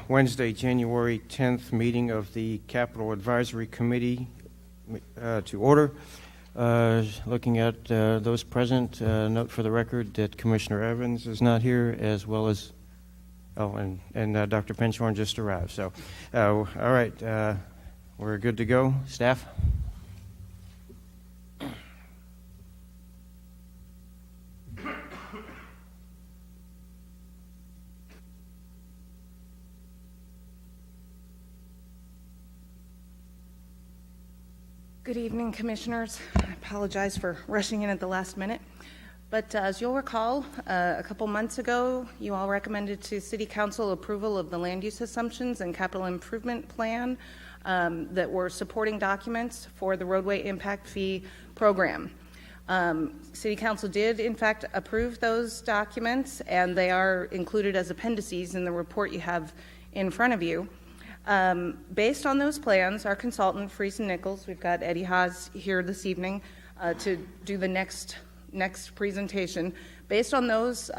Wednesday, January 10th meeting of the Capital Advisory Committee to order. Looking at those present, note for the record that Commissioner Evans is not here, as well as, and Dr. Pinchorn just arrived. So, all right, we're good to go. Staff? Good evening, Commissioners. I apologize for rushing in at the last minute. But as you'll recall, a couple months ago, you all recommended to City Council approval of the land use assumptions and capital improvement plan that were supporting documents for the roadway impact fee program. City Council did, in fact, approve those documents, and they are included as appendices in the report you have in front of you. Based on those plans, our consultant, Fries & Nichols, we've got Eddie Haas here this evening to do the next presentation. Based on those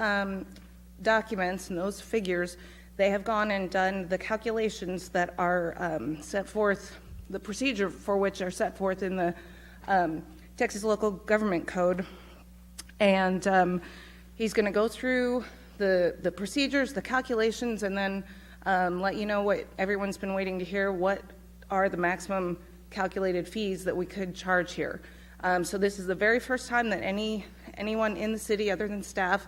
documents and those figures, they have gone and done the calculations that are set forth, the procedure for which are set forth in the Texas Local Government Code. And he's going to go through the procedures, the calculations, and then let you know what everyone's been waiting to hear. What are the maximum calculated fees that we could charge here? So this is the very first time that anyone in the city other than staff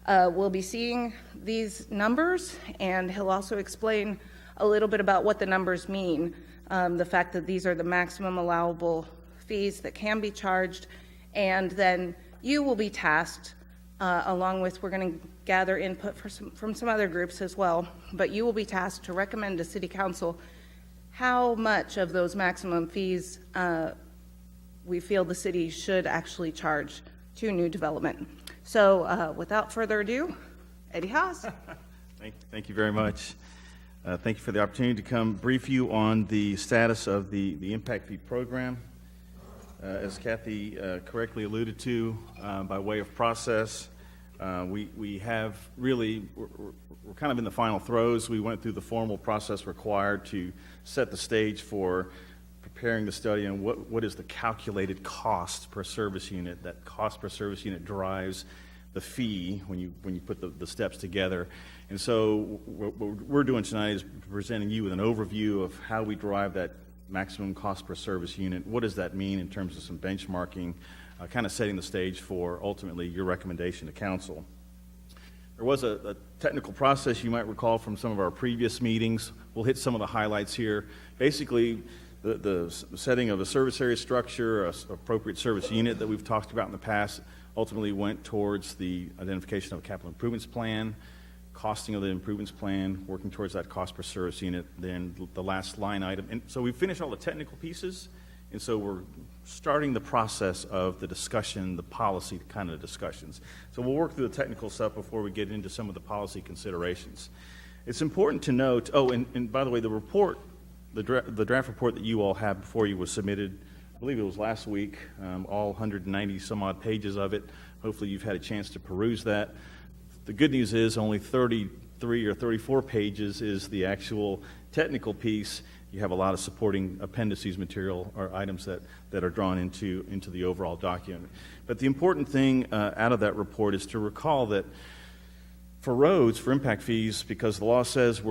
will be seeing these numbers, and he'll also explain a little bit about what the numbers mean, the fact that these are the maximum allowable fees that can be charged, and then you will be tasked along with, we're going to gather input from some other groups as well, but you will be tasked to recommend to City Council how much of those maximum fees we feel the city should actually charge to new development. So without further ado, Eddie Haas. Thank you very much. Thank you for the opportunity to come brief you on the status of the impact fee program. As Kathy correctly alluded to, by way of process, we have really, we're kind of in the final throes. We went through the formal process required to set the stage for preparing the study and what is the calculated cost per service unit. That cost per service unit drives the fee when you put the steps together. And so what we're doing tonight is presenting you with an overview of how we derive that maximum cost per service unit. What does that mean in terms of some benchmarking, kind of setting the stage for ultimately your recommendation to council. There was a technical process you might recall from some of our previous meetings. We'll hit some of the highlights here. Basically, the setting of a service area structure, an appropriate service unit that we've talked about in the past, ultimately went towards the identification of a capital improvements plan, costing of the improvements plan, working towards that cost per service unit, then the last line item. And so we finished all the technical pieces, and so we're starting the process of the discussion, the policy kind of discussions. So we'll work through the technical stuff before we get into some of the policy considerations. It's important to note, and by the way, the report, the draft report that you all have before you was submitted, I believe it was last week, all 190 some odd pages of it. Hopefully you've had a chance to peruse that. The good news is only 33 or 34 pages is the actual technical piece. You have a lot of supporting appendices material or items that are drawn into the overall document. But the important thing out of that report is to recall that for roads, for impact fees, because the law says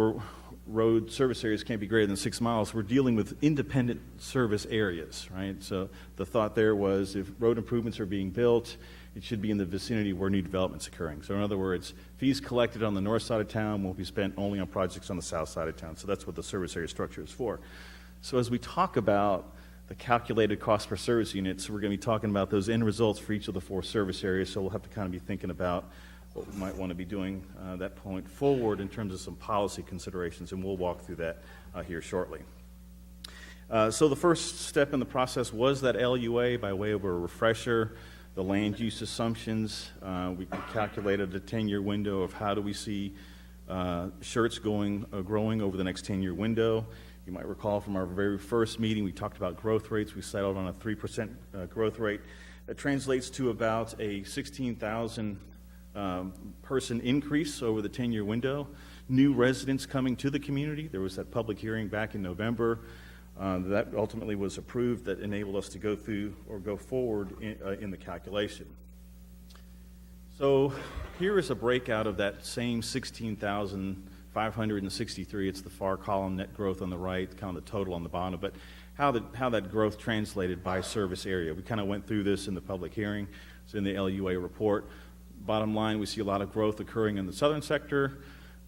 road service areas can't be greater than 6 miles, we're dealing with independent service areas, right? So the thought there was if road improvements are being built, it should be in the vicinity where new development's occurring. So in other words, fees collected on the north side of town will be spent only on projects on the south side of town. So that's what the service area structure is for. So as we talk about the calculated cost per service units, we're going to be talking about those end results for each of the 4 service areas. So we'll have to kind of be thinking about what we might want to be doing that point forward in terms of some policy considerations, and we'll walk through that here shortly. So the first step in the process was that LUA. By way of a refresher, the land use assumptions. We calculated a 10-year window of how do we see Schertz growing over the next 10-year window. You might recall from our very first meeting, we talked about growth rates. We settled on a 3% growth rate. That translates to about a 16,000 person increase over the 10-year window. new residents coming to the community. There was that public hearing back in November that ultimately was approved that enabled us to go through or go forward in the calculation. So here is a breakout of that same 16,563. It's the far column, net growth on the right, kind of the total on the bottom, but how that growth translated by service area. We kind of went through this in the public hearing. It's in the LUA report. Bottom line, we see a lot of growth occurring in the southern sector,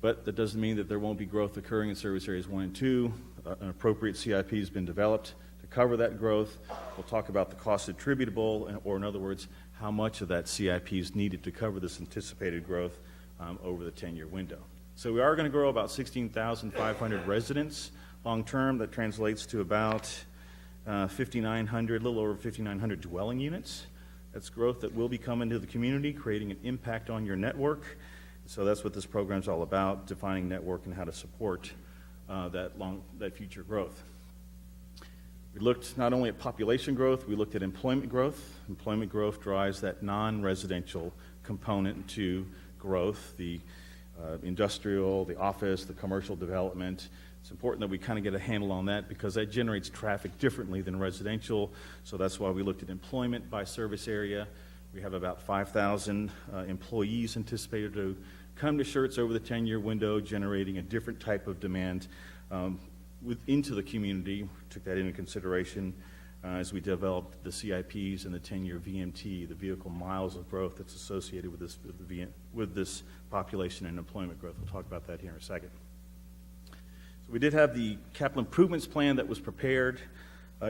but that doesn't mean that there won't be growth occurring in service areas 1 and 2. An appropriate CIP has been developed to cover that growth. We'll talk about the cost attributable, or in other words, how much of that CIP is needed to cover this anticipated growth over the 10-year window. So we are going to grow about 16,500 residents long-term. That translates to about 5,900, a little over 5,900 dwelling units. That's growth that will be coming to the community, creating an impact on your network. So that's what this program is all about, defining network and how to support that future growth. We looked not only at population growth, we looked at employment growth. Employment growth drives that non-residential component to growth, the industrial, the office, the commercial development. It's important that we kind of get a handle on that because that generates traffic differently than residential. So that's why we looked at employment by service area. We have about 5,000 employees anticipated to come to Schertz over the 10-year window, generating a different type of demand into the community. We took that into consideration as we developed the CIPs and the 10-year VMT, the vehicle miles of growth that's associated with this population and employment growth. We'll talk about that here in a second. So we did have the capital improvements plan that was prepared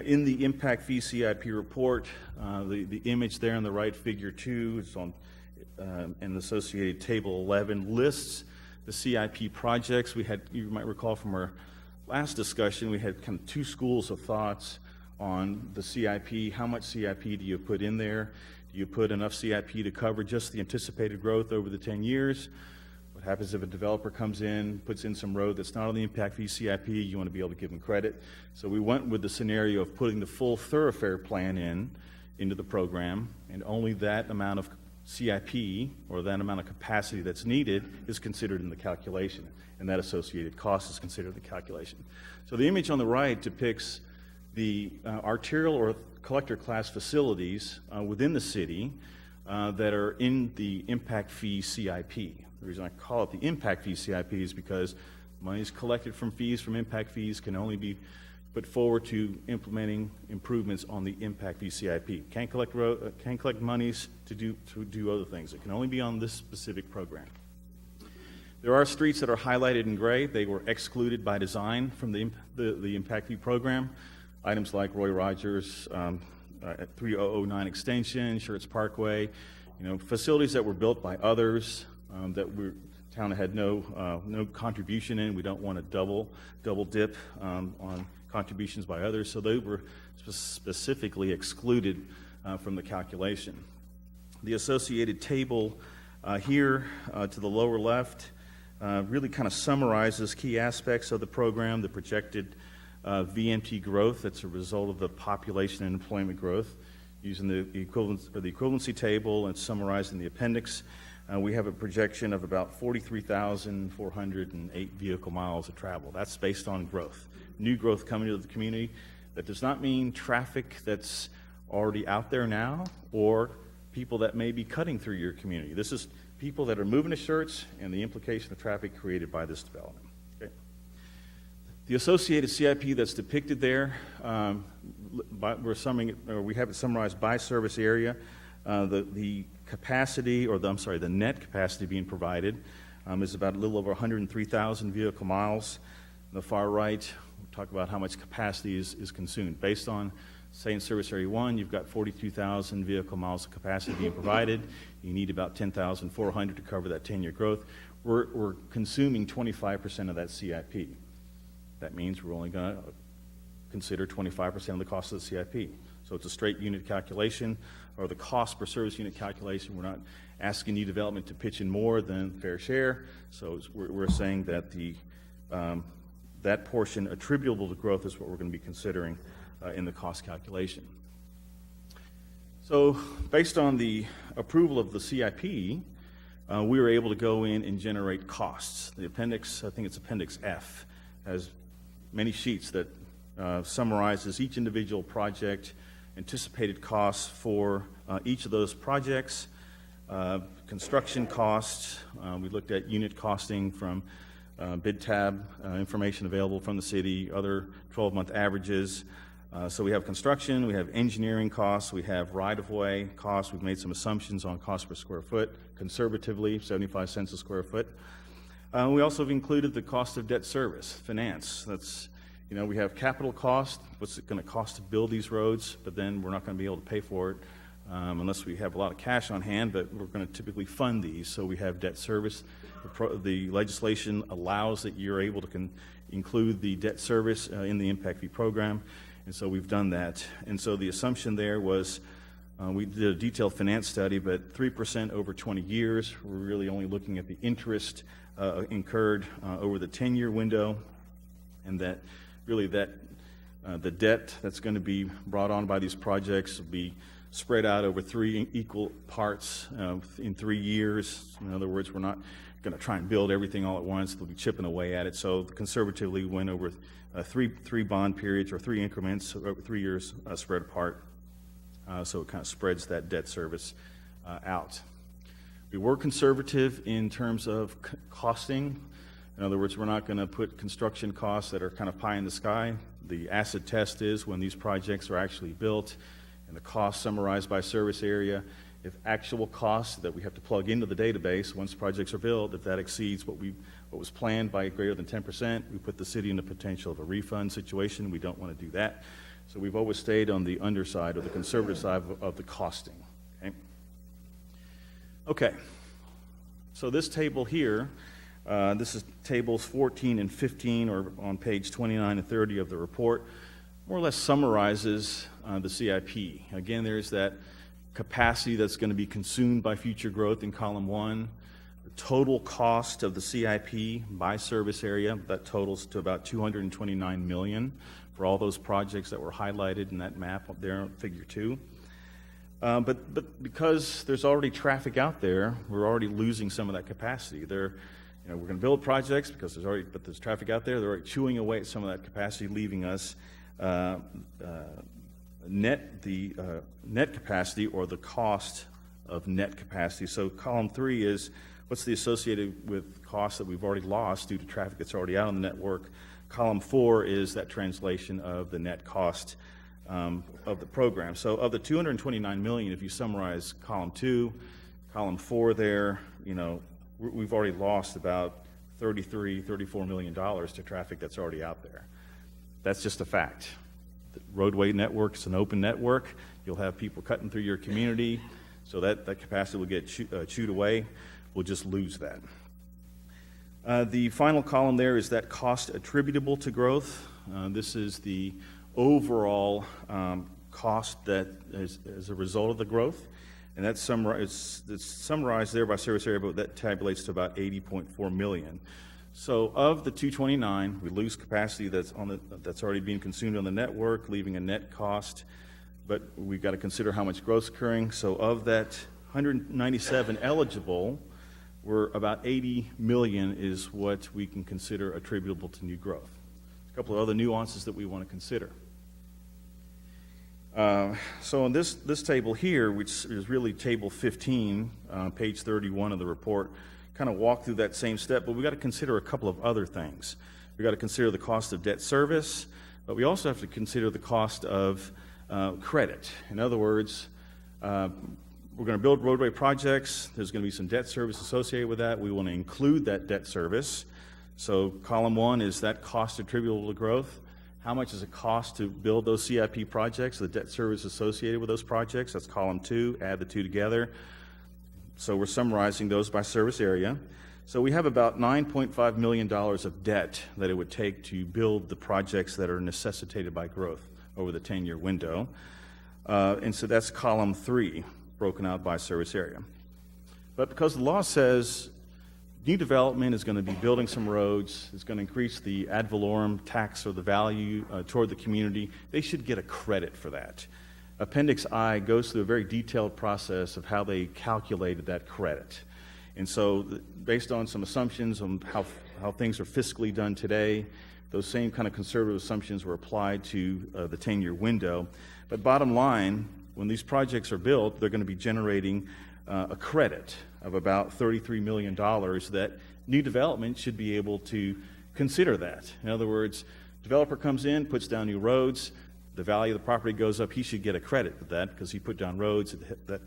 in the impact fee CIP report. The image there on the right, figure 2, is on an associated table 11 lists the CIP projects. We had, you might recall from our last discussion, we had kind of 2 schools of thoughts on the CIP. How much CIP do you put in there? Do you put enough CIP to cover just the anticipated growth over the 10 years? What happens if a developer comes in, puts in some road that's not on the impact fee CIP? You want to be able to give them credit. So we went with the scenario of putting the full thoroughfare plan into the program, and only that amount of CIP, or that amount of capacity that's needed, is considered in the calculation, and that associated cost is considered in the calculation. So the image on the right depicts the arterial or collector class facilities within the city that are in the impact fee CIP. The reason I call it the impact fee CIP is because monies collected from fees from impact fees can only be put forward to implementing improvements on the impact fee CIP. Can't collect monies to do other things. It can only be on this specific program. There are streets that are highlighted in gray. They were excluded by design from the impact fee program. Items like Roy Rogers, 3009 Extension, Schertz Parkway, facilities that were built by others that town had no contribution in. We don't want to double dip on contributions by others, so they were specifically excluded from the calculation. The associated table here to the lower left really kind of summarizes key aspects of the program, the projected VMT growth that's a result of the population and employment growth, using the equivalency table and summarized in the appendix. We have a projection of about 43,408 vehicle miles of travel. That's based on growth. New growth coming to the community. That does not mean traffic that's already out there now or people that may be cutting through your community. This is people that are moving to Schertz and the implication of traffic created by this development. Okay. The associated CIP that's depicted there, we have it summarized by service area. The capacity, the net capacity being provided is about a little over 103,000 vehicle miles. On the far right, we talk about how much capacity is consumed. Based on, say, in Service Area 1, you've got 42,000 vehicle miles of capacity being provided. You need about 10,400 to cover that 10-year growth. We're consuming 25% of that CIP. That means we're only going to consider 25% of the cost of the CIP. So it's a straight unit calculation, or the cost per service unit calculation. We're not asking new development to pitch in more than fair share. So we're saying that that portion attributable to growth is what we're going to be considering in the cost calculation. So based on the approval of the CIP, we were able to go in and generate costs. The appendix, I think it's Appendix F, has many sheets that summarizes each individual project, anticipated costs for each of those projects, construction costs. We looked at unit costing from bid tab, information available from the city, other 12-month averages. So we have construction, we have engineering costs, we have right-of-way costs. We've made some assumptions on cost per square foot, conservatively, 75 cents a square foot. We also have included the cost of debt service, finance. That's, we have capital cost, what's it going to cost to build these roads, but then we're not going to be able to pay for it unless we have a lot of cash on hand, but we're going to typically fund these. So we have debt service. The legislation allows that you're able to include the debt service in the impact fee program, and so we've done that. And so the assumption there was we did a detailed finance study, but 3% over 20 years. We're really only looking at the interest incurred over the 10-year window, and that really the debt that's going to be brought on by these projects will be spread out over 3 equal parts in 3 years. In other words, we're not going to try and build everything all at once. They'll be chipping away at it. So conservatively, we went over three bond periods or 3 increments over 3 years spread apart. So it kind of spreads that debt service out. We were conservative in terms of costing. In other words, we're not going to put construction costs that are kind of pie in the sky. The acid test is when these projects are actually built, and the cost summarized by service area. If actual costs that we have to plug into the database once projects are built, if that exceeds what was planned by greater than 10%, we put the city in the potential of a refund situation. We don't want to do that. So we've always stayed on the underside or the conservative side of the costing. Okay. So this table here, this is tables 14 and 15, or on page 29 and 30 of the report, more or less summarizes the CIP. Again, there's that capacity that's going to be consumed by future growth in column 1. The total cost of the CIP by service area, that totals to about $229 million for all those projects that were highlighted in that map up there on figure 2. But because there's already traffic out there, we're already losing some of that capacity. We're going to build projects because there's traffic out there. They're already chewing away at some of that capacity, leaving us net capacity, or the cost of net capacity. So column 3 is what's the associated with costs that we've already lost due to traffic that's already out on the network. Column 4 is that translation of the net cost of the program. So of the $229 million, if you summarize column 2, column 4 there, we've already lost about $34 million to traffic that's already out there. That's just a fact. The roadway network is an open network. You'll have people cutting through your community, so that capacity will get chewed away. We'll just lose that. The final column there is that cost attributable to growth. This is the overall cost that is as a result of the growth, and that's summarized there by service area, but that tabulates to about $80.4 million. So of the 229, we lose capacity that's already being consumed on the network, leaving a net cost, but we've got to consider how much growth is occurring. So of that 197 eligible, we're about 80 million is what we can consider attributable to new growth. A couple of other nuances that we want to consider. So in this table here, which is really table 15, page 31 of the report, kind of walk through that same step, but we've got to consider a couple of other things. We've got to consider the cost of debt service, but we also have to consider the cost of credit. In other words, we're going to build roadway projects. There's going to be some debt service associated with that. We want to include that debt service. So column 1 is that cost attributable to growth. How much does it cost to build those CIP projects, the debt service associated with those projects? That's column 2. Add the two together. So we're summarizing those by service area. So we have about $9.5 million of debt that it would take to build the projects that are necessitated by growth over the 10-year window. And so that's column 3, broken out by service area. But because the law says new development is going to be building some roads, it's going to increase the ad valorem tax or the value toward the community, they should get a credit for that. Appendix I goes through a very detailed process of how they calculated that credit. And so based on some assumptions on how things are fiscally done today, those same kind of conservative assumptions were applied to the 10-year window. But bottom line, when these projects are built, they're going to be generating a credit of about $33 million that new development should be able to consider that. In other words, developer comes in, puts down new roads, the value of the property goes up, he should get a credit for that because he put down roads, that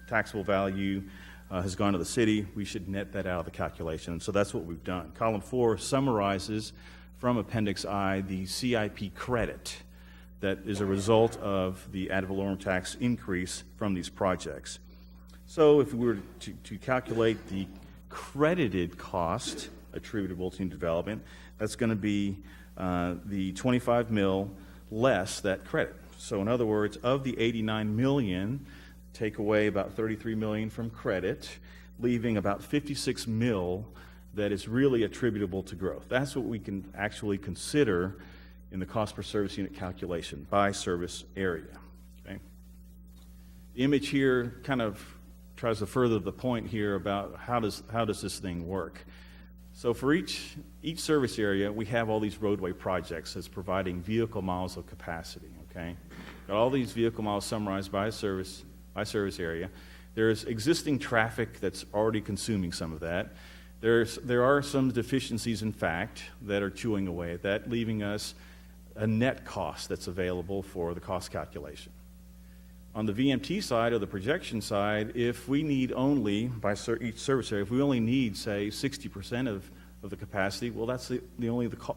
taxable value has gone to the city. We should net that out of the calculation. And so that's what we've done. Column 4 summarizes from Appendix I the CIP credit that is a result of the ad valorem tax increase from these projects. So if we were to calculate the credited cost attributable to new development, that's going to be the 25 mil less that credit. So in other words, of the 89 million, take away about 33 million from credit, leaving about 56 mil that is really attributable to growth. That's what we can actually consider in the cost per service unit calculation by service area. Okay? The image here kind of tries to further the point here about how does this thing work. So for each service area, we have all these roadway projects that's providing vehicle miles of capacity. Okay, got all these vehicle miles summarized by service area. There's existing traffic that's already consuming some of that. There are some deficiencies, in fact, that are chewing away at that, leaving us a net cost that's available for the cost calculation. On the VMT side, or the projection side, if we need only, by each service area, if we only need, say, 60% of the capacity, well, that's the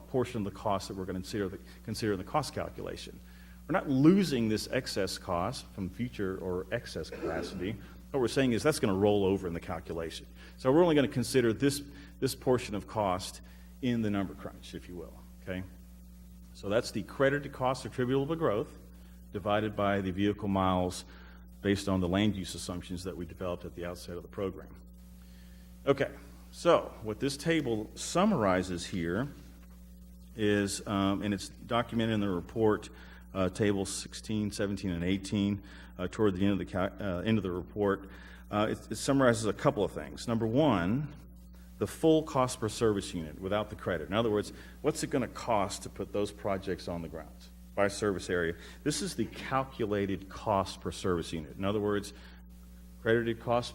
portion of the cost that we're going to consider in the cost calculation. We're not losing this excess cost from future or excess capacity. What we're saying is that's going to roll over in the calculation. So we're only going to consider this portion of cost in the number crunch, if you will. Okay? So that's the credited cost attributable to growth divided by the vehicle miles based on the land use assumptions that we developed at the outset of the program. Okay, so what this table summarizes here is, and it's documented in the report, tables 16, 17, and 18, toward the end of the report. It summarizes a couple of things. Number one, the full cost per service unit without the credit. In other words, what's it going to cost to put those projects on the ground by service area? This is the calculated cost per service unit. In other words, credited cost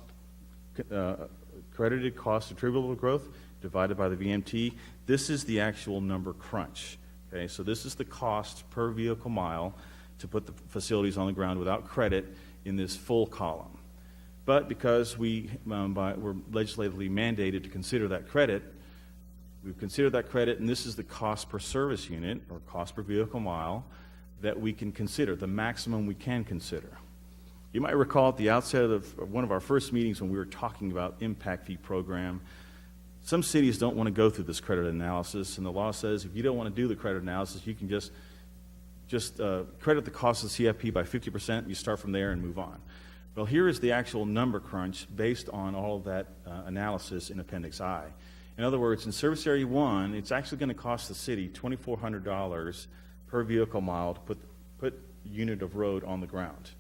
attributable to growth divided by the VMT. This is the actual number crunch. Okay, so this is the cost per vehicle mile to put the facilities on the ground without credit in this full column. But because we're legislatively mandated to consider that credit, we've considered that credit, and this is the cost per service unit, or cost per vehicle mile, that we can consider, the maximum we can consider. You might recall at the outset of one of our first meetings when we were talking about impact fee program, some cities don't want to go through this credit analysis, and the law says if you don't want to do the credit analysis, you can just credit the cost of CIP by 50%, you start from there and move on. Well, here is the actual number crunch based on all of that analysis in Appendix I. In other words, in Service Area 1, it's actually going to cost the city $2,400 per vehicle mile to put a unit of road on the ground.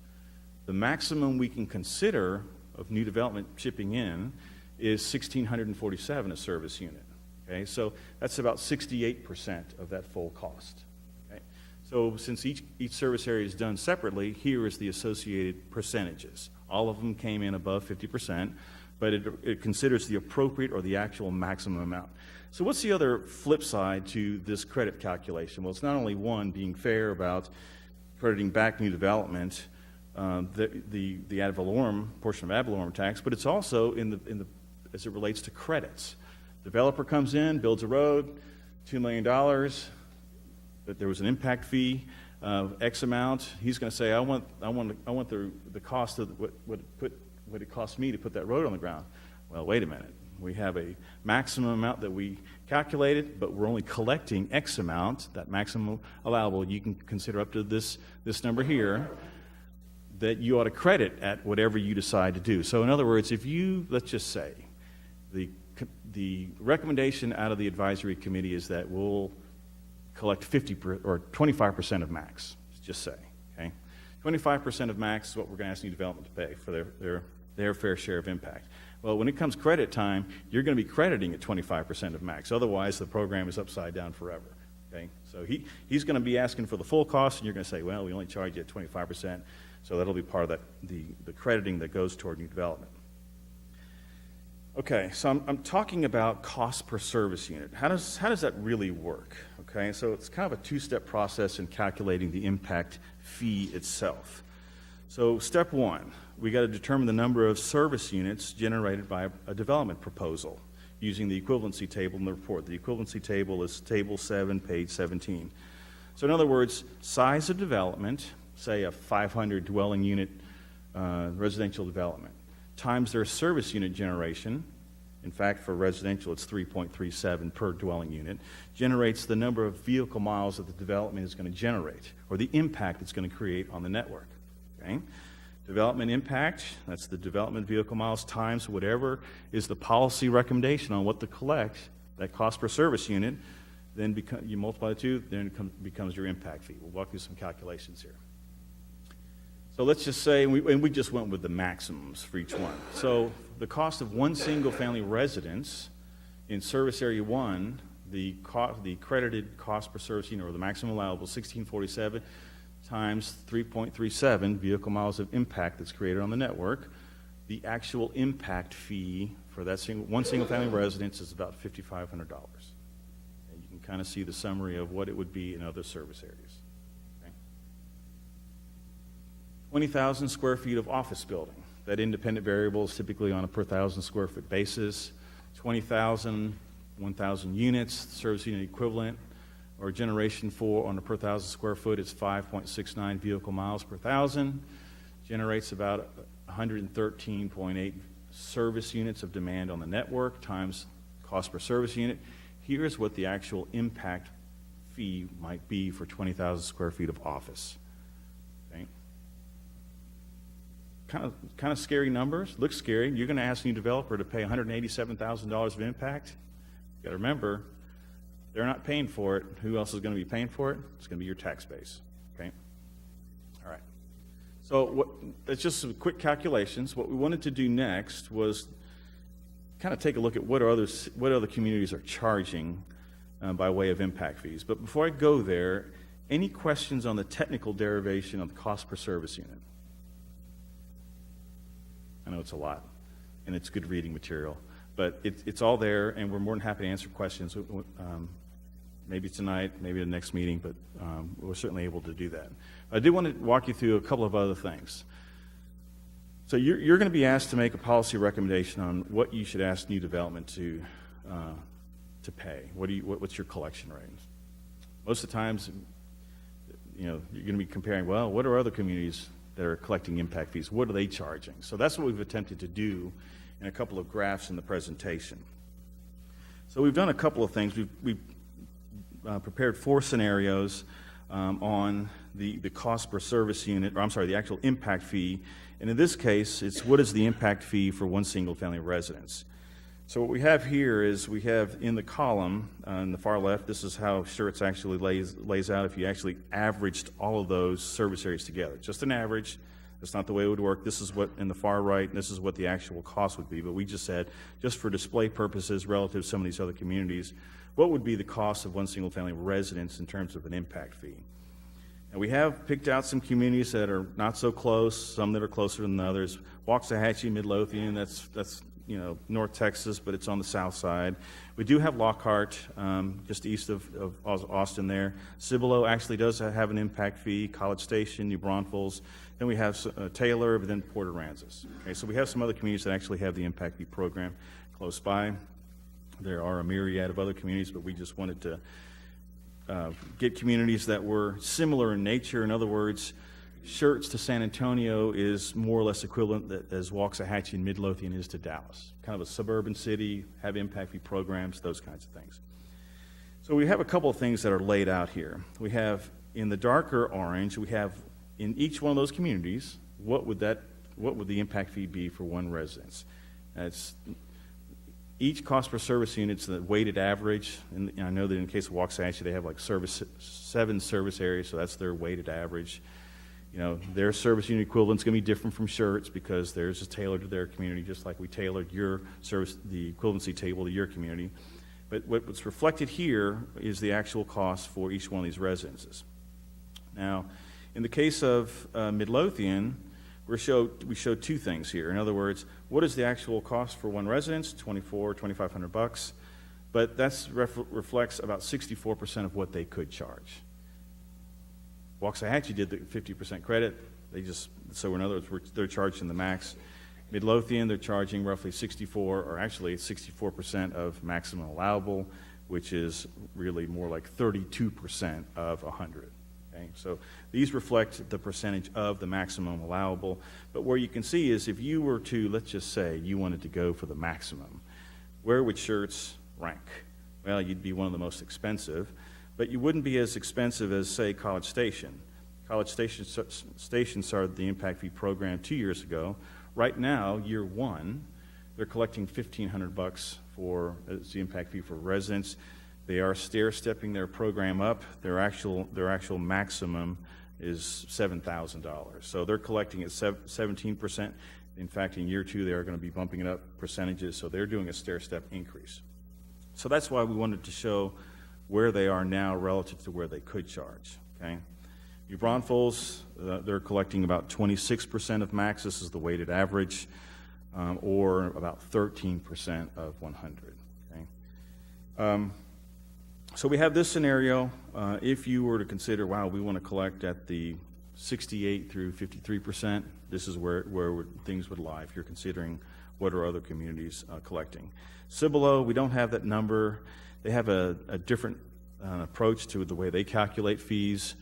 The maximum we can consider of new development chipping in is $1,647 a service unit. Okay, so that's about 68% of that full cost. Okay? So since each service area is done separately, here is the associated percentages. All of them came in above 50%, but it considers the appropriate or the actual maximum amount. So what's the other flip side to this credit calculation? Well, it's not only one, being fair about crediting back new development, the ad valorem portion of ad valorem tax, but it's also as it relates to credits. Developer comes in, builds a road, $2 million, that there was an impact fee of X amount. He's going to say, I want the cost of what it cost me to put that road on the ground. Well, wait a minute. We have a maximum amount that we calculated, but we're only collecting X amount, that maximum allowable. You can consider up to this number here, that you ought to credit at whatever you decide to do. So in other words, if you, let's just say, the recommendation out of the advisory committee is that we'll collect 25% of max, let's just say, okay? 25% of max is what we're going to ask new development to pay for their fair share of impact. Well, when it comes credit time, you're going to be crediting at 25% of max. Otherwise, the program is upside down forever. Okay? So he's going to be asking for the full cost, and you're going to say, well, we only charge you at 25%. So that'll be part of that, the crediting that goes toward new development. Okay, so I'm talking about cost per service unit. How does that really work? Okay, so it's kind of a two-step process in calculating the impact fee itself. So step one, we got to determine the number of service units generated by a development proposal using the equivalency table in the report. The equivalency table is table 7, page 17. So in other words, size of development, say a 500 dwelling unit residential development, times their service unit generation, in fact, for residential, it's 3.37 per dwelling unit, generates the number of vehicle miles that the development is going to generate, or the impact it's going to create on the network. Okay? Development impact, that's the development vehicle miles times whatever is the policy recommendation on what to collect, that cost per service unit, then you multiply the two, then it becomes your impact fee. We'll walk through some calculations here. So let's just say, and we just went with the maximums for each one. So the cost of one single-family residence in Service Area 1, the credited cost per service unit, or the maximum allowable, $1,647 times 3.37 vehicle miles of impact that's created on the network. The actual impact fee for that one single-family residence is about $5,500. And you can kind of see the summary of what it would be in other service areas. 20,000 square feet of office building. That independent variable is typically on a per 1,000 square foot basis. 20,000, 1,000 units, service unit equivalent, or generation for on a per 1,000 square foot is 5.69 vehicle miles per 1,000. Generates about 113.8 service units of demand on the network times cost per service unit. Here's what the actual impact fee might be for 20,000 square feet of office. Kind of scary numbers. Looks scary. You're going to ask a new developer to pay $187,000 of impact. You got to remember, they're not paying for it. Who else is going to be paying for it? It's going to be your tax base. Okay. All right. So that's just some quick calculations. What we wanted to do next was kind of take a look at what other communities are charging by way of impact fees. But before I go there, any questions on the technical derivation of the cost per service unit? I know it's a lot, and it's good reading material, but it's all there, and we're more than happy to answer questions, maybe tonight, maybe the next meeting, but we're certainly able to do that. I do want to walk you through a couple of other things. So you're going to be asked to make a policy recommendation on what you should ask new development to pay. What's your collection rate? Most of the times, you're going to be comparing, well, what are other communities that are collecting impact fees? What are they charging? So that's what we've attempted to do in a couple of graphs in the presentation. So we've done a couple of things. We've prepared 4 scenarios on the cost per service unit, or I'm sorry, the actual impact fee. And in this case, it's what is the impact fee for one single family residence. So what we have here is we have in the column on the far left, this is how Schertz actually lays out if you actually averaged all of those service areas together. Just an average. That's not the way it would work. This is what in the far right, this is what the actual cost would be. But we just said, just for display purposes relative to some of these other communities, what would be the cost of one single family residence in terms of an impact fee? And we have picked out some communities that are not so close, some that are closer than others. Waxahachie, Midlothian, that's North Texas, but it's on the south side. We do have Lockhart, just east of Austin there. Cibolo actually does have an impact fee, College Station, New Braunfels. Then we have Taylor, but then Port Aransas. Okay, so we have some other communities that actually have the impact fee program close by. There are a myriad of other communities, but we just wanted to get communities that were similar in nature. In other words, Schertz to San Antonio is more or less equivalent as Waxahachie and Midlothian is to Dallas. Kind of a suburban city, have impact fee programs, those kinds of things. So we have a couple of things that are laid out here. We have in the darker orange, we have in each one of those communities, what would the impact fee be for one residence? That's each cost per service unit's the weighted average, and I know that in the case of Waxahachie, they have like 7 service areas, so that's their weighted average. their service unit equivalent is going to be different from Schertz because theirs is tailored to their community, just like we tailored your service, the equivalency table to your community. But what's reflected here is the actual cost for each one of these residences. Now, in the case of Midlothian, we showed two things here. In other words, what is the actual cost for one residence? $2,500, but that reflects about 64% of what they could charge. Waxahachie did the 50% credit. So in other words, they're charging the max. Midlothian, they're charging roughly 64% of maximum allowable, which is really more like 32% of 100. Okay? So these reflect the percentage of the maximum allowable. But where you can see is if you were to, let's just say, you wanted to go for the maximum, where would Schertz rank? Well, you'd be one of the most expensive, but you wouldn't be as expensive as, say, College Station. College Station started the impact fee program 2 years ago. Right now, year one, they're collecting $1,500 for as the impact fee for residents. They are stair-stepping their program up. Their actual maximum is $7,000. So they're collecting at 17%. In fact, in year two, they are going to be bumping it up percentages. So they're doing a stair-step increase. So that's why we wanted to show where they are now relative to where they could charge. Okay. New Braunfels, they're collecting about 26% of max. This is the weighted average, or about 13% of 100. Okay? So we have this scenario. If you were to consider, wow, we want to collect at the 68 through 53%, this is where things would lie if you're considering what are other communities collecting. Cibolo, we don't have that number. They have a different approach to the way they calculate fees.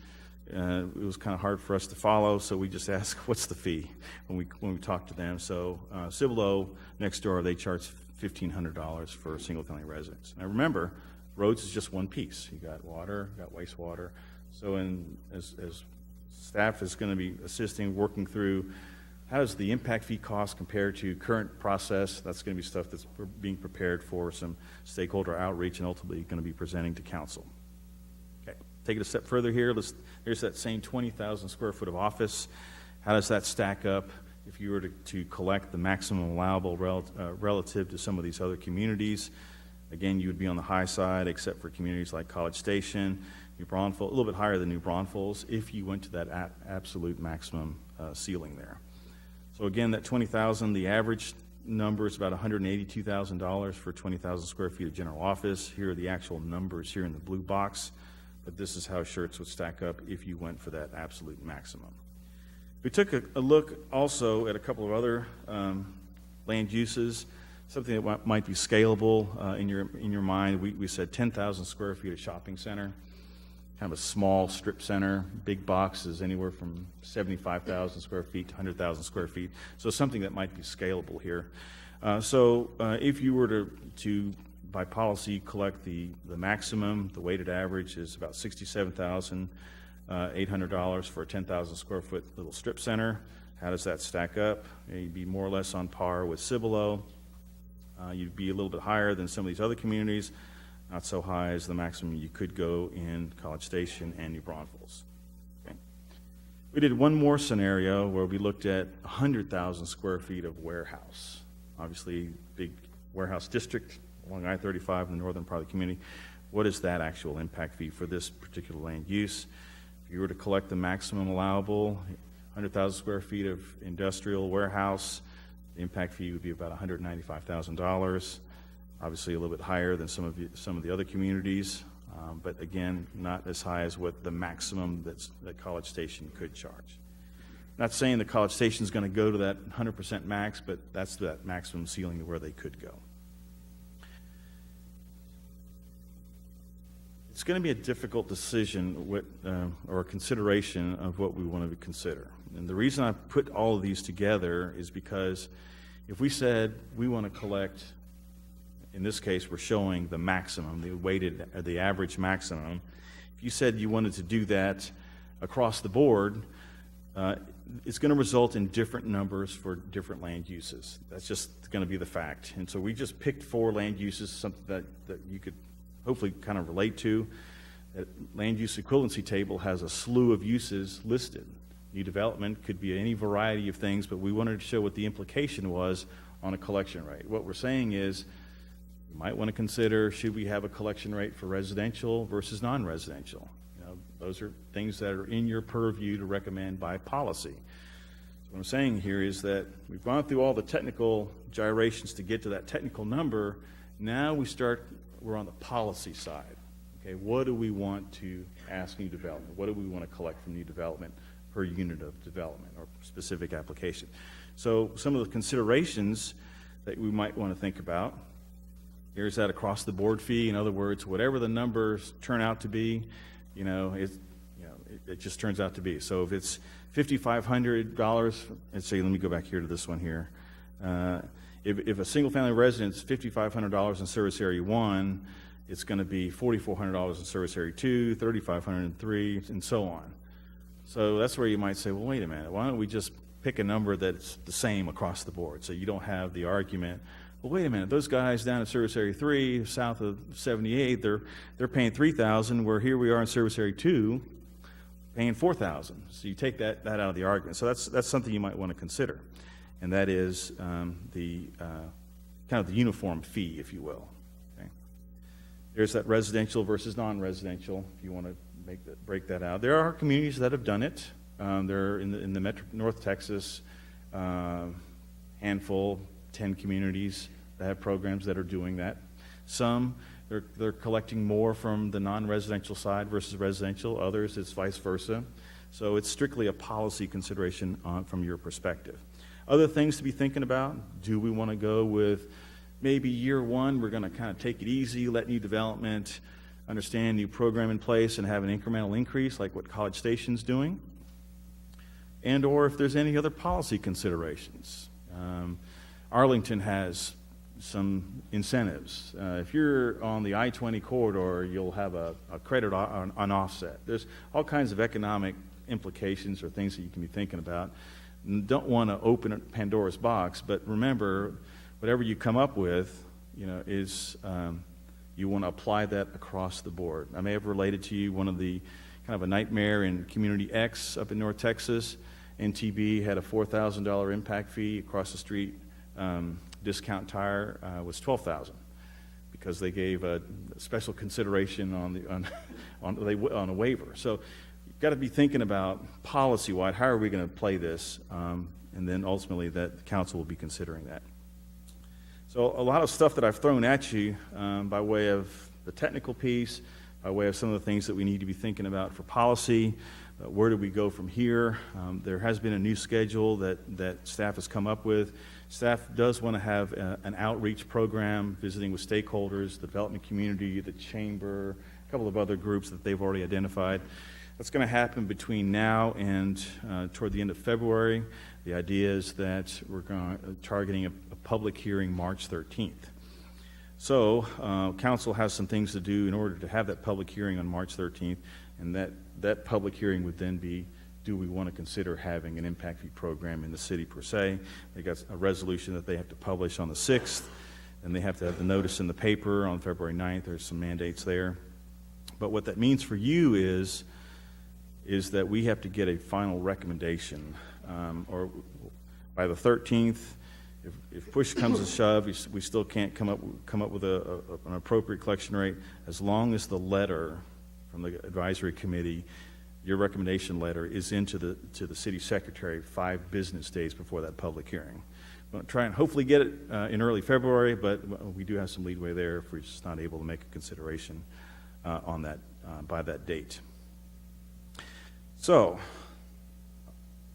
It was kind of hard for us to follow, so we just asked, what's the fee when we talk to them. So Cibolo next door, they charge $1,500 for a single-family residence. Now remember, roads is just one piece. You got water, you got wastewater. So as staff is going to be assisting, working through how does the impact fee cost compare to current process. That's going to be stuff that's being prepared for some stakeholder outreach and ultimately going to be presenting to council. Take it a step further here. There's that same 20,000 square foot of office. How does that stack up if you were to collect the maximum allowable relative to some of these other communities? Again, you would be on the high side, except for communities like College Station, New Braunfels, a little bit higher than New Braunfels if you went to that absolute maximum ceiling there. So again, that 20,000, the average number is about $182,000 for 20,000 square feet of general office. Here are the actual numbers here in the blue box. But this is how Schertz would stack up if you went for that absolute maximum. We took a look also at a couple of other land uses, something that might be scalable in your mind. We said 10,000 square feet of shopping center, kind of a small strip center. Big box is anywhere from 75,000 square feet to 100,000 square feet. So something that might be scalable here. So if you were to by policy, collect the maximum, the weighted average is about $67,800 for a 10,000 square foot little strip center. How does that stack up? You'd be more or less on par with Cibolo. You'd be a little bit higher than some of these other communities, not so high as the maximum you could go in College Station and New Braunfels. Okay. We did one more scenario where we looked at 100,000 square feet of warehouse. Obviously, big warehouse district along I-35 in the northern part of the community. What is that actual impact fee for this particular land use? If you were to collect the maximum allowable, 100,000 square feet of industrial warehouse, the impact fee would be about $195,000. Obviously a little bit higher than some of the other communities, but again, not as high as what the maximum that College Station could charge. Not saying the College Station is going to go to that 100% max, but that's that maximum ceiling to where they could go. It's going to be a difficult decision or a consideration of what we want to consider. And the reason I put all of these together is because if we said we want to collect, in this case we're showing the maximum, the average maximum. If you said you wanted to do that across the board, it's going to result in different numbers for different land uses. That's just going to be the fact. And so we just picked 4 land uses, something that you could hopefully kind of relate to. That land use equivalency table has a slew of uses listed. New development could be any variety of things, but we wanted to show what the implication was on a collection rate. What we're saying is, you might want to consider, should we have a collection rate for residential versus non-residential? You know, those are things that are in your purview to recommend by policy. So what I'm saying here is that we've gone through all the technical gyrations to get to that technical number. Now we're on the policy side. Okay, what do we want to ask new development? What do we want to collect from new development per unit of development or specific application? So some of the considerations that we might want to think about, here's that across the board fee. In other words, whatever the numbers turn out to be, it just turns out to be. So if it's $5,500, let's say, let me go back here to this one here. If a single family residence is $5,500 in service area 1, it's going to be $4,400 in service area 2, $3,500 in 3, and so on. So that's where you might say, well, wait a minute, why don't we just pick a number that's the same across the board, so you don't have the argument, well, wait a minute, those guys down in service area 3, south of 78, they're paying $3,000, where here we are in service area 2, paying $4,000. So you take that out of the argument. So that's something you might want to consider, and that is the kind of the uniform fee, if you will. Okay? There's that residential versus non-residential, if you want to break that out. There are communities that have done it. They're in the Metro North Texas handful, 10 communities that have programs that are doing that. Some they're collecting more from the non-residential side versus residential. Others it's vice versa. So it's strictly a policy consideration from your perspective. Other things to be thinking about: do we want to go with maybe year one, we're going to kind of take it easy, let new development understand new program in place and have an incremental increase like what College Station's doing? And or if there's any other policy considerations. Arlington has some incentives. If you're on the I-20 corridor, you'll have a credit on offset. There's all kinds of economic implications or things that you can be thinking about. Don't want to open Pandora's box, but remember, whatever you come up with, is you want to apply that across the board. I may have related to you one of the kind of a nightmare in Community X up in North Texas. NTB had a $4,000 impact fee across the street. Discount Tire was $12,000 because they gave a special consideration on a waiver. So you've got to be thinking about policy-wide, how are we going to play this, and then ultimately that the council will be considering that. So a lot of stuff that I've thrown at you by way of the technical piece, by way of some of the things that we need to be thinking about for policy. Where do we go from here? There has been a new schedule that staff has come up with. Staff does want to have an outreach program, visiting with stakeholders, the development community, the chamber, a couple of other groups that they've already identified. That's going to happen between now and toward the end of February. The idea is that we're targeting a public hearing March 13th. So council has some things to do in order to have that public hearing on March 13th, and that public hearing would then be, do we want to consider having an impact fee program in the city per se? They got a resolution that they have to publish on the 6th, and they have to have the notice in the paper on February 9th. There's some mandates there. But what that means for you is that we have to get a final recommendation, or by the 13th. If push comes to shove, we still can't come up with an appropriate collection rate, as long as the letter from the advisory committee, your recommendation letter, is into the city secretary 5 business days before that public hearing. We're going to try and hopefully get it in early February, but we do have some leadway there if we're just not able to make a consideration on that by that date. So,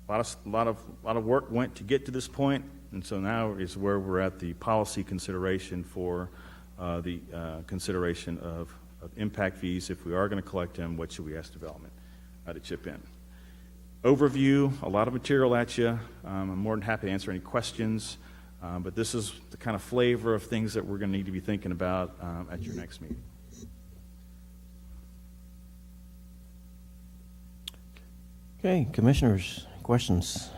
a lot of work went to get to this point, and so now is where we're at the policy consideration for the consideration of impact fees. If we are going to collect them, what should we ask development to chip in? Overview, a lot of material at you. I'm more than happy to answer any questions, but this is the kind of flavor of things that we're going to need to be thinking about at your next meeting. Okay, commissioners, questions?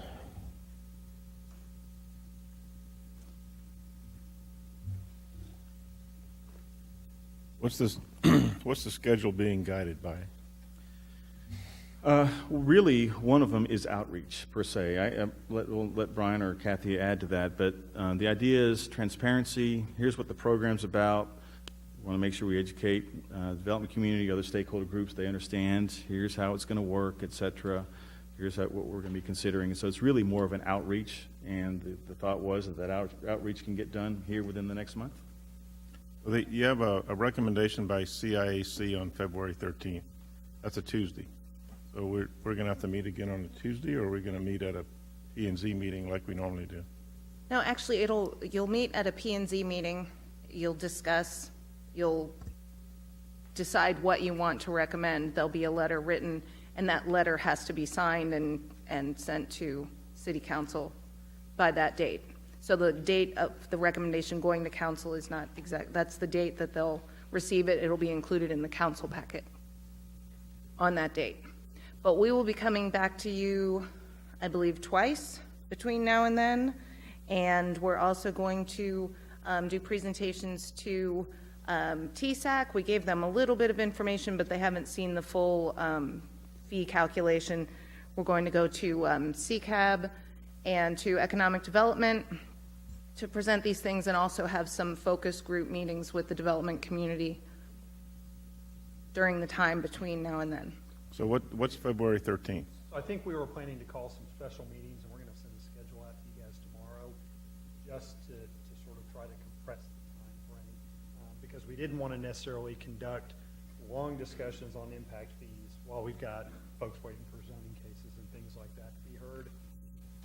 What's the schedule being guided by? Really, one of them is outreach, per se. We'll let Brian or Kathy add to that, but the idea is transparency. Here's what the program's about. We want to make sure we educate the development community, other stakeholder groups, they understand. Here's how it's going to work, et cetera. Here's what we're going to be considering. So it's really more of an outreach, and the thought was that outreach can get done here within the next month. Well, you have a recommendation by CIAC on February 13th. That's a Tuesday. So we're going to have to meet again on a Tuesday, or are we going to meet at a P&Z meeting like we normally do? No, actually, you'll meet at a P&Z meeting, you'll discuss, you'll decide what you want to recommend. There'll be a letter written, and that letter has to be signed and sent to City Council by that date. So the date of the recommendation going to council is not exact. That's the date that they'll receive it. It'll be included in the council packet on that date. But we will be coming back to you, I believe, twice between now and then. And we're also going to do presentations to CIAC. We gave them a little bit of information, but they haven't seen the full fee calculation. We're going to go to CCAB and to Economic Development to present these things, and also have some focus group meetings with the development community during the time between now and then. So what's February 13th? So I think we were planning to call some special meetings, and we're going to send a schedule out to you guys tomorrow, just to sort of try to compress the time frame, because we didn't want to necessarily conduct long discussions on impact fees while we've got folks waiting for zoning cases and things like that to be heard.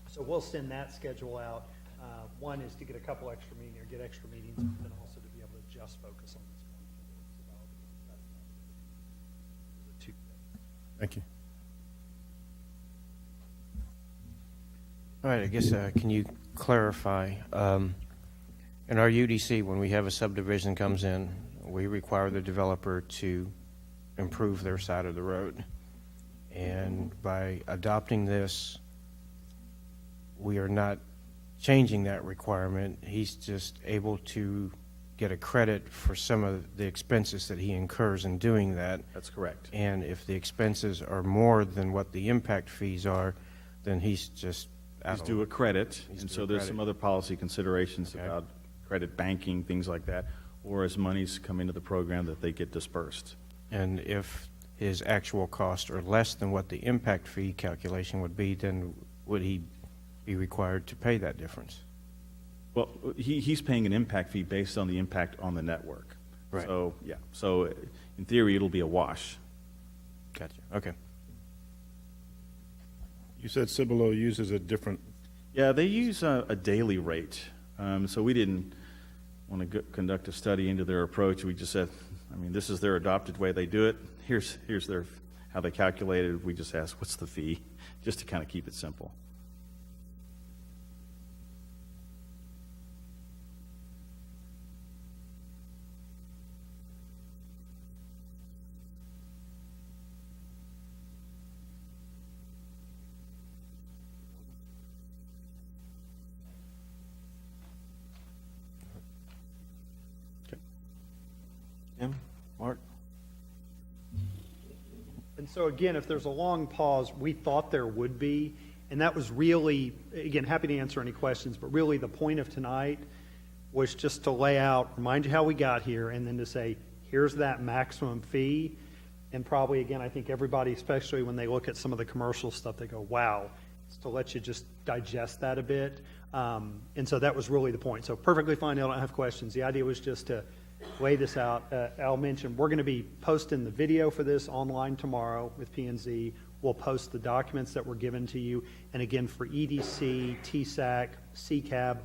So we'll send that schedule out. One is to get a couple extra meetings, or get extra meetings, and then also to be able to just focus on this going forward. So that'll be the two. Thank you. All right, I guess, can you clarify, in our UDC, when we have a subdivision comes in, we require the developer to improve their side of the road. And by adopting this, we are not changing that requirement. He's just able to get a credit for some of the expenses that he incurs in doing that. That's correct. And if the expenses are more than what the impact fees are, then he's just out He's of due a credit, He's and due so a there's credit. some other policy considerations Okay. about credit banking, things like that, or as monies come into the program that they get dispersed. And if his actual costs are less than what the impact fee calculation would be, then would he be required to pay that difference? Well, he's paying an impact fee based on the impact on the network. Right. So, yeah, so in theory, it'll be a wash. Gotcha. Okay. You said Cibolo uses a different, Yeah, they use a daily rate. So we didn't want to conduct a study into their approach. We just said, I mean, this is their adopted way they do it. Here's how they calculate it. We just asked, what's the fee? Just to kind of keep it simple. Tim? Mark? And so again, if there's a long pause, we thought there would be, and that was really, again, happy to answer any questions, but really the point of tonight was just to lay out, remind you how we got here, and then to say, here's that maximum fee. And probably, again, I think everybody, especially when they look at some of the commercial stuff, they go, wow. It's to let you just digest that a bit. And so that was really the point. So perfectly fine, I don't have questions. The idea was just to lay this out. Al mentioned we're going to be posting the video for this online tomorrow with P&Z. We'll post the documents that were given to you. And again, for EDC, TSAC, CCAB,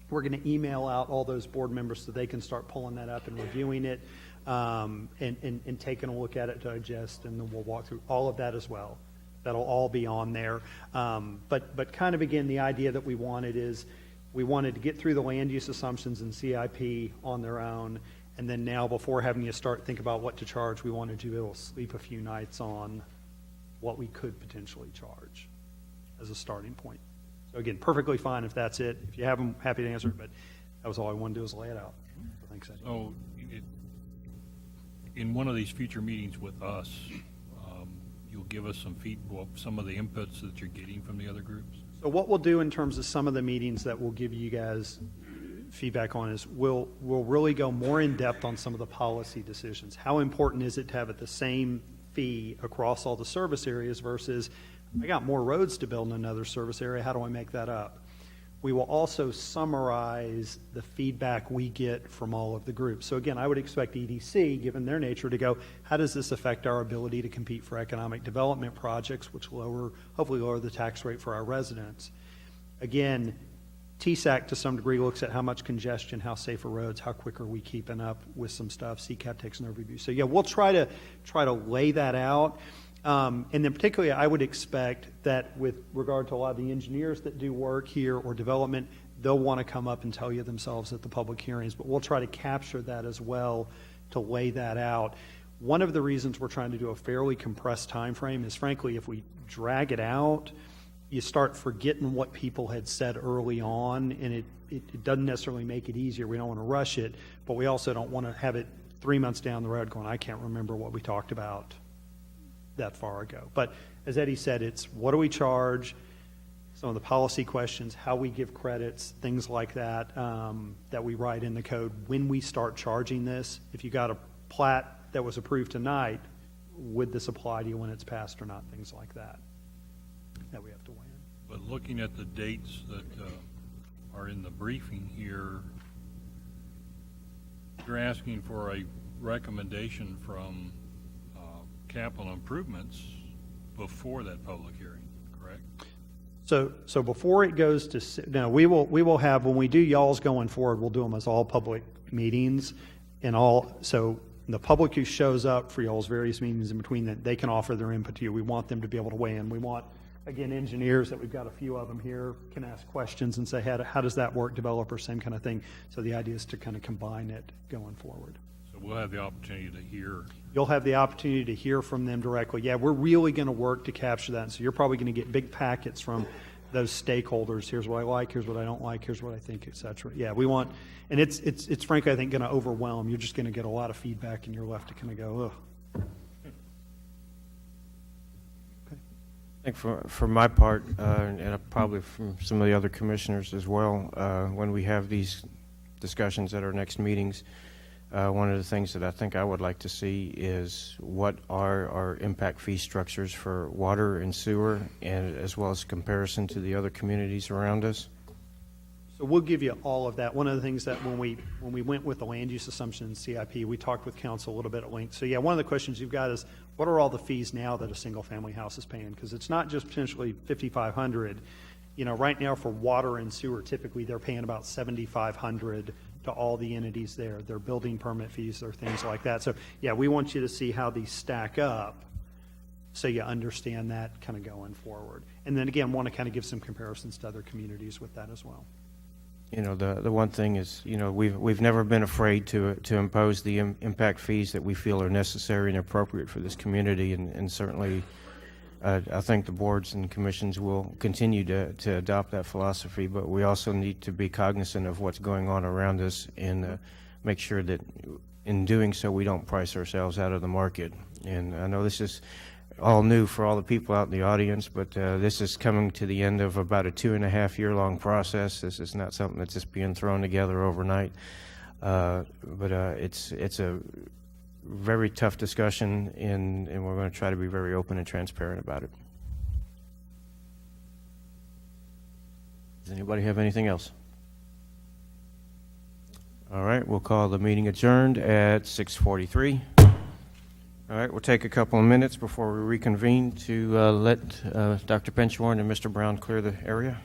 we're going to email out all those board members so they can start pulling that up and reviewing it and taking a look at it, digest, and then we'll walk through all of that as well. That'll all be on there. But kind of, again, the idea that we wanted is we wanted to get through the land use assumptions and CIP on their own, and then now before having you start think about what to charge, we wanted to be able to sleep a few nights on what we could potentially charge as a starting point. So again, perfectly fine if that's it. If you have them, happy to answer it, but that was all I wanted to do was lay it out. So thanks, Eddie. So, in one of these future meetings with us, you'll give us some of the inputs that you're getting from the other groups? So what we'll do in terms of some of the meetings that we'll give you guys feedback on is we'll really go more in depth on some of the policy decisions. How important is it to have it the same fee across all the service areas versus I got more roads to build in another service area, how do I make that up? We will also summarize the feedback we get from all of the groups. So again, I would expect EDC, given their nature, to go, how does this affect our ability to compete for economic development projects, which hopefully lower the tax rate for our residents? Again, TSAC to some degree looks at how much congestion, how safe are roads, how quick are we keeping up with some stuff. CCAP takes an overview. So yeah, we'll try to lay that out. And then particularly I would expect that with regard to a lot of the engineers that do work here or development, they'll want to come up and tell you themselves at the public hearings, but we'll try to capture that as well to lay that out. One of the reasons we're trying to do a fairly compressed time frame is frankly, if we drag it out, you start forgetting what people had said early on, and it doesn't necessarily make it easier. We don't want to rush it, but we also don't want to have it 3 months down the road going, I can't remember what we talked about that far ago. But as Eddie said, it's what do we charge, some of the policy questions, how we give credits, things like that, that we write in the code. When we start charging this, if you got a plat that was approved tonight, would this apply to you when it's passed or not, things like that we have to weigh in. But looking at the dates that are in the briefing here, you're asking for a recommendation from capital improvements before that public hearing, correct? So before it goes to, now we will have, when we do y'all's going forward, we'll do them as all public meetings and all, so the public who shows up for y'all's various meetings in between, that they can offer their input to you. We want them to be able to weigh in. We want, again, engineers, that we've got a few of them here, can ask questions and say, how does that work, developers, same kind of thing. So the idea is to kind of combine it going forward. So we'll have the opportunity to hear. You'll have the opportunity to hear from them directly. Yeah, we're really going to work to capture that. And so you're probably going to get big packets from those stakeholders. Here's what I like, here's what I don't like, here's what I think, et cetera. Yeah, we want, and it's frankly, I think, going to overwhelm. You're just going to get a lot of feedback and you're left to kind of go, ugh. I think for my part, and probably from some of the other commissioners as well, when we have these discussions at our next meetings, one of the things that I think I would like to see is what are our impact fee structures for water and sewer, and as well as comparison to the other communities around us. So we'll give you all of that. One of the things that when we went with the land use assumption in CIP, we talked with council a little bit at length. So yeah, one of the questions you've got is, what are all the fees now that a single family house is paying? Because it's not just potentially $5,500. You know, right now for water and sewer, typically they're paying about $7,500 to all the entities there. Their building permit fees, their things like that. So yeah, we want you to see how these stack up so you understand that kind of going forward. And then again, want to kind of give some comparisons to other communities with that as well. You know, the one thing is, you know, we've never been afraid to impose the impact fees that we feel are necessary and appropriate for this community, and certainly I think the boards and commissions will continue to adopt that philosophy, but we also need to be cognizant of what's going on around us and make sure that in doing so we don't price ourselves out of the market. And I know this is all new for all the people out in the audience, but this is coming to the end of about a 2.5 year long process. This is not something that's just being thrown together overnight, but it's a very tough discussion, and we're going to try to be very open and transparent about it. Does anybody have anything else? All right, we'll call the meeting adjourned at 6:43. All right, we'll take a couple of minutes before we reconvene to let Dr. Penshorn and Mr. Brown clear the area.